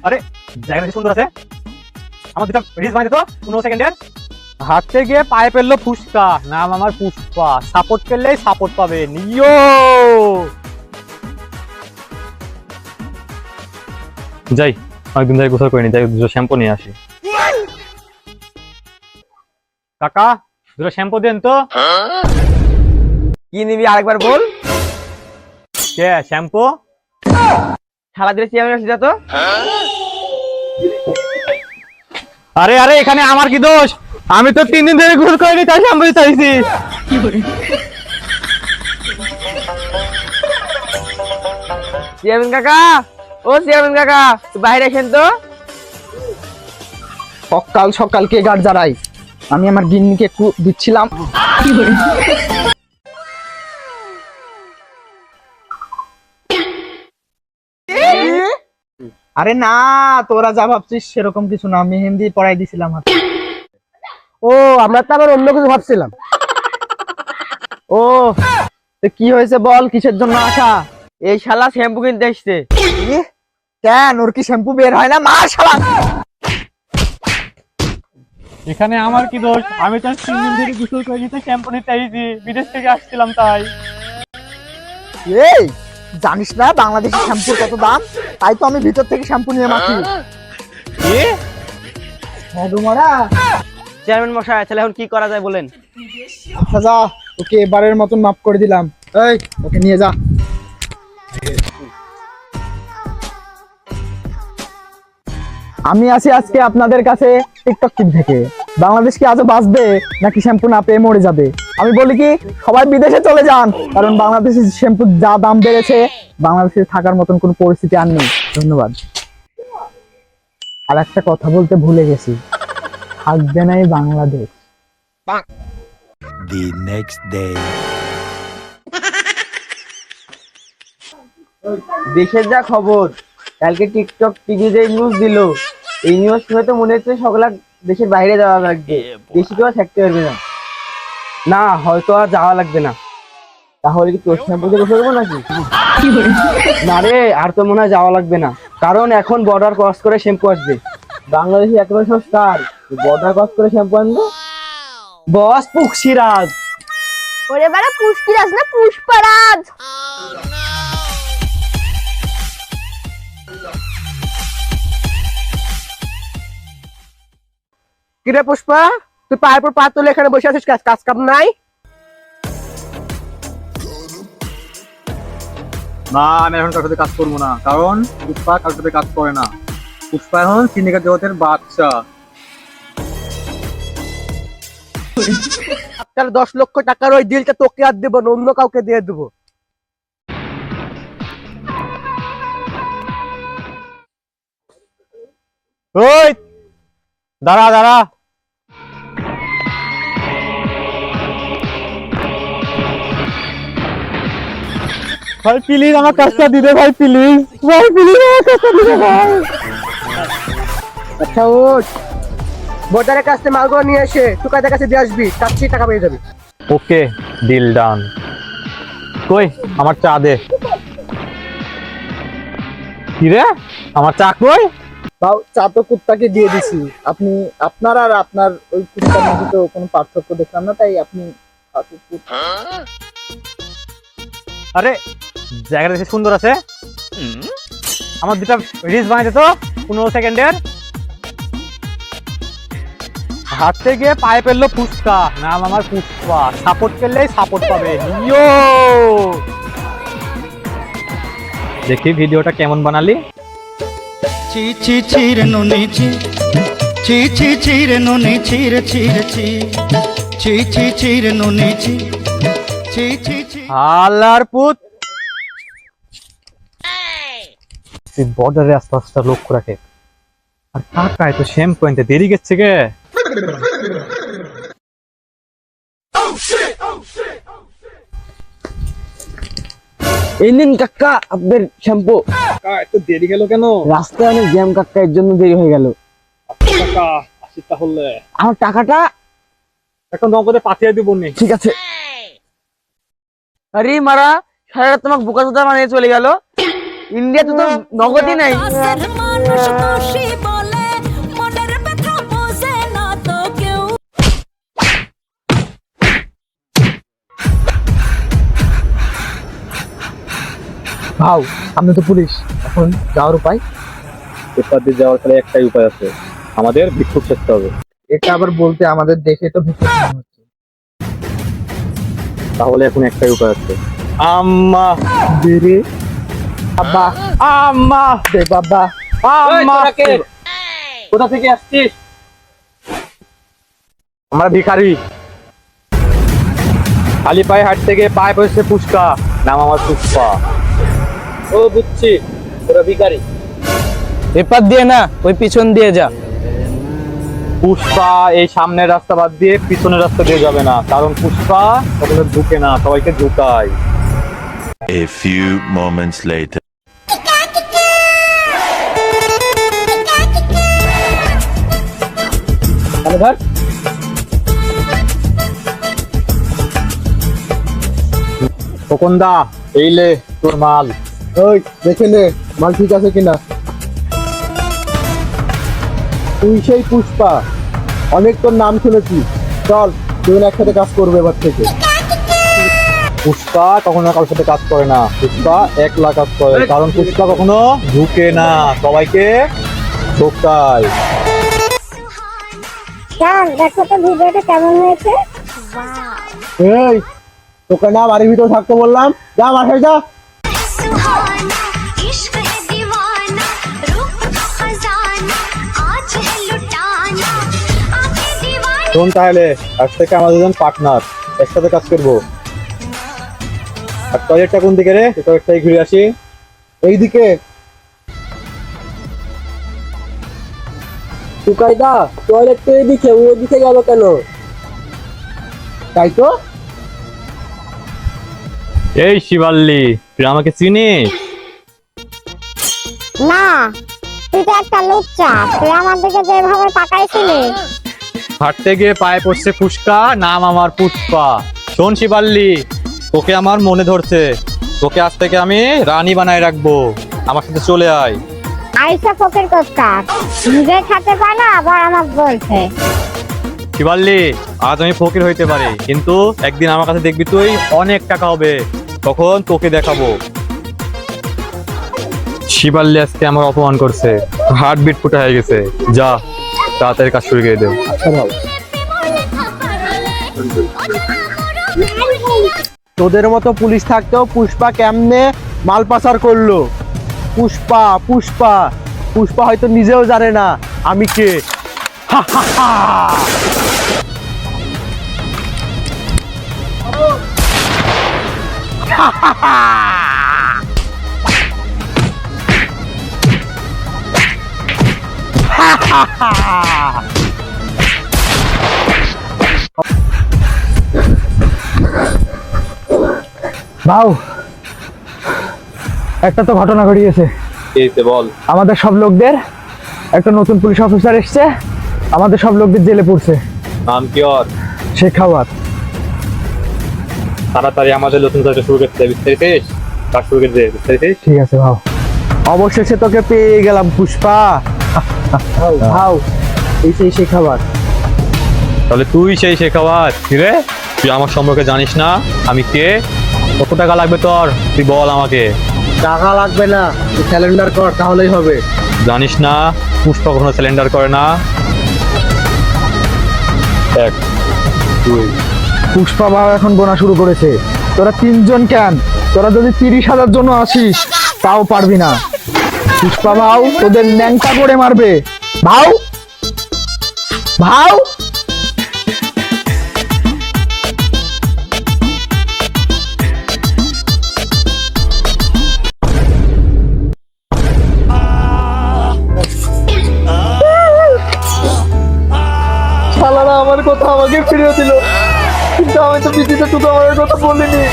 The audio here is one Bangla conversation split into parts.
আরে জায়গাটা সুন্দর আছে, আমার দুটা রিলস বানাই তো 15 সেকেন্ডের। হাঁটতে গিয়ে পায়ে ফেললো ফুসকা, নাম আমার পুষ্পা, সাপোর্ট করলেই সাপোর্ট পাবে নিও। যাই, অনেকদিন ধরে গোসল করিনি, যাই দুটো শ্যাম্পু নিয়ে আসি। কাকা দুটো শ্যাম্পু দেন তো। কি নিবি আরেকবার বল। কে শ্যাম্পু? সারা দিনে চেয়ারম্যান আসি তো। আরে আরে এখানে আমার কি দোষ? আমি তো 3 দিন ধরে গোসল করিনি, তাই শ্যাম্পু চাইছি। চেয়ারম্যান কাকা, ও চেয়ারম্যান কাকা, বাইরে আসেন তো। সকাল সকাল কে গাড় জ্বালাই? আমি আমার গিন্নিকে একটু দিচ্ছিলাম। আরে না, তোরা যা ভাবছিস সেরকম কিছু না, মেহেন্দি পড়াই দিছিলাম হাতে। ও আমরা তো আবার অন্য কিছু ভাবছিলাম। ও তো কি হয়েছে বল, কিসের জন্য আসা? এই শালা শ্যাম্পু কিনতে এসছে। কেন, ওর কি শ্যাম্পু বের হয় না? মার শালা। এখানে আমার কি দোষ? আমি তো 3 দিন ধরে গোসল করিনি, তাই শ্যাম্পু নিতে চাইছি, বিদেশ থেকে আসছিলাম তাই। এই জানিস না বাংলাদেশি শ্যাম্পুর কত দাম? তাই তো আমি ভিতর থেকে শ্যাম্পু নিয়ে মাখি। কি? মধুমরা, চেয়ারম্যান মশাই, তাহলে এখন কি করা যায় বলেন? আচ্ছা যা, ওকে এবারের মতন মাফ করে দিলাম। এই ওকে নিয়ে যা। আমি আছি আজকে আপনাদের কাছে টিকটক টিম থেকে। বাংলাদেশ কি আজও বাঁচবে নাকি শ্যাম্পু না পেয়ে মরে যাবে? আমি বলি কি, সবাই বিদেশে চলে যান, কারণ বাংলাদেশের শ্যাম্পুর যা দাম বেড়েছে, বাংলাদেশে থাকার মতন কোনো পরিস্থিতি আর নেই। ধন্যবাদ। আর একটা কথা বলতে ভুলে গেছি, থাকবে না এই বাংলাদেশ। The next day. দেশের যা খবর, কালকে টিকটক টিভিতে নিউজ দিল। এই নিউজ শুনে তো মনে হচ্ছে সকলে দেশের বাইরে যাওয়া লাগবে, দেশে কেউ থাকতে পারবে না। না, হয়তো আর যাওয়া লাগবে না। তাহলে কি তোর শ্যাম্পুতে গোসল করবো নাকি? না রে, আর তো মনে হয় যাওয়া লাগবে না, কারণ এখন বর্ডার ক্রস করে শ্যাম্পু আসবে। বাংলাদেশে একেবারে সস্তার, বর্ডার ক্রস করে শ্যাম্পু আনবো। বস পুকসিরাজ। ওরে বাড়া পুষ্কিরাজ না পুষ্পরাজ। কিরে পুষ্পা, তুই পায়ের পর পা তুলে এখানে বসে আছিস, কাজ কাম নাই? না, আমি এখন কারোর সাথে কাজ করবো না, কারণ পুষ্পা কারোর সাথে কাজ করে না। পুষ্পা এখন সিন্ডিকেট জগতের বাদশা। আপনার 10 লক্ষ টাকার ওই ডিলটা তোকে আর দেবো না, অন্য কাউকে দিয়ে দেবো। ওই দাঁড়া দাঁড়া, ভাই প্লিজ আমার কাজটা দিতে, ভাই প্লিজ, ভাই প্লিজ আমার কাজটা দিতে ভাই। আচ্ছা ওঠ, বর্ডারের কাছে মালগুলো নিয়ে এসে টুকাইদের কাছে দিয়ে আসবি, তার চেয়ে টাকা পেয়ে যাবি। ওকে, ডিল ডান। কই আমার চা দে। কি রে, আমার চা কই? তাও চা তো কুত্তাকে দিয়ে দিছি। আপনি, আপনার আর আপনার ওই কুত্তার মধ্যে তো কোনো পার্থক্য দেখলাম না, তাই আপনি। আরে জায়গাটা বেশি সুন্দর আছে, আমার দুটা রিলস বানাই দে তো 15 সেকেন্ডের। হাঁটতে গিয়ে পায়ে ফেললো ফুসকা, নাম আমার পুষ্পা, সাপোর্ট করলেই সাপোর্ট পাবে নিও। দেখি ভিডিওটা কেমন বানালি। ছি ছি ছি রে নুনি ছি, ছি ছি ছি রে নুনি ছি রে ছি রে ছি, ছি ছি ছি রে নুনি ছি, ছি ছি ছি। হালার পুত, তুই বর্ডারে আস্তে আস্তে লক্ষ্য রাখে। আর কাকা এত শ্যাম্পু আনতে দেরি গেছে গে। এই নিন কাকা আপনার শ্যাম্পু। এত দেরি গেল কেন? রাস্তায় অনেক জ্যাম কাকা, এর জন্য দেরি হয়ে গেল। কাকা আসি তাহলে, আমার টাকাটা এখন নগদে পাঠিয়ে দিব নি। ঠিক আছে। আরে মারা, সারা রাত তোমাকে বোকা চোদা বানিয়ে চলে গেল। ইন্ডিয়াতে তো নগদই নাই। কাছের মানুষ দোষী বলে মনের ব্যথা বোঝে না তো কেউ। ভাও আপনি তো পুলিশ, এখন যাওয়ার উপায়? এরপর দিয়ে যাওয়ার তাহলে একটাই উপায় আছে, আমাদের বিক্ষোভ করতে হবে। এটা আবার বলতে আমাদের দেশে তো ভিক্ষুক মনে হচ্ছে। তাহলে এখন একটাই উপায় আছে, আম্মা বেরে বাবা, আম্মা দে বাবা। আম্মা। কোথা থেকে আসছিস? আমরা ভিখারি, খালি পায়ে হাঁটতে গিয়ে পায়ে পড়ছে ফুসকা, নাম আমার পুষ্পা। ও বুঝছি, তোরা ভিখারি। এপার দিয়ে না, ওই পিছন দিয়ে যা। পুষ্পা এই সামনের রাস্তা বাদ দিয়ে পিছনের রাস্তা দিয়ে যাবে না, কারণ পুষ্পা কখনো ঢুকে না, সবাইকে ঢুকায়। A few moments later. ধর খোকনদা, এই লে তোর মাল। ওই দেখে নে মাল ঠিক আছে কিনা। তুই সেই পুষ্পা, অনেক তোর নাম শুনেছি। চল তুই একসাথে কাজ করবে এবার থেকে। পুষ্পা কখনো কারোর সাথে কাজ করে না, পুষ্পা একলা কাজ করে, কারণ পুষ্পা কখনো ঢুকে না, সবাইকে ঢোকায়। দেখো তো ভিডিওটা কেমন হয়েছে। এই তোকে না বাড়ির ভিতর থাকতে বললাম, যা বাসায় যা। सुहाना इश्क है दीवाना रूप का खजाना आज है लुटाना आंखें दीवाना। শোন তাহলে, আজ থেকে আমাদের দুজন পার্টনার, একসাথে কাজ করবো। আর টয়লেটটা কোন দিকে রে? টয়লেটটাই ঘুরে আসি। এইদিকে টুকাইদা, টয়লেট তো এদিকে, ওইদিকে গেল কেন? তাই তো। এই শিবাল্লি, তুই আমাকে চিনিস? না, তুই তো একটা লুচ্চা, তুই আমার দিকে যেভাবে তাকাইছিলি। হাঁটতে গিয়ে পায়ে পড়ছে ফুসকা, নাম আমার পুষ্পা। শোন শিবাল্লি, তোকে আমার মনে ধরছে, তোকে আজ থেকে আমি রানী বানায় রাখবো, আমার সাথে চলে আয়। আইসা ফকের কোস্কার নিজে খেতে পায় না, আবার আমার বলছে। শিবাল্লি, আজ আমি ফকির হইতে পারি, কিন্তু একদিন আমার কাছে দেখবি তুই অনেক টাকা হবে, তখন তোকে দেখাবো। শিবাল্লি আজকে আমার অপমান করছে, হার্ট বিট ফুটা হয়ে গেছে। যা তাড়াতাড়ি কাজ শুরু করে দে। আচ্ছা ভাও, তোদের মতো পুলিশ থাকতেও পুষ্পা কেমনে মাল পাচার করলো? পুষ্পা পুষ্পা পুষ্পা হয়তো নিজেও জানে না আমি কে। ভাও, একটা তো ঘটনা ঘটিয়েছে। এইতে বল। আমাদের সব লোকদের, একটা নতুন পুলিশ অফিসার এসছে, আমাদের সব লোকদের জেলে পড়ছে। নাম কি ওর? শেখাওয়াত। তাড়াতাড়ি আমাদের নতুন কাজ শুরু করতে হবে, বুঝতে কাজ শুরু করে দে, বুঝতে ঠিক আছে ভাও, অবশেষে তোকে পেয়ে গেলাম পুষ্পা। ভাও, এই সেই শেখাওয়াত। তাহলে তুই সেই শেখাওয়াত? কি রে, তুই আমার সম্পর্কে জানিস না আমি কে? কত টাকা লাগবে তোর, তুই বল আমাকে। টাকা লাগবে না, তুই স্যালেন্ডার কর তাহলেই হবে। জানিস না পুষ্পা কখনো সিলিন্ডার করে না। এক, দুই। পুষ্পা ভাও এখন গোনা শুরু করেছে। তোরা তিনজন কেন, তোরা যদি 30,000 জন আসিস তাও পারবি না। পুষ্পা ভাও তোদের ন্যাংটা করে মারবে। ভাও ভাও, শালারা আমার কথা আমাকে ফিরিয়ে দিল, কিন্তু আমি তো পিছিতে টুকু আমার কথা বলিনি।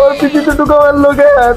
ওর পিছিতে টুকু আমার লোকের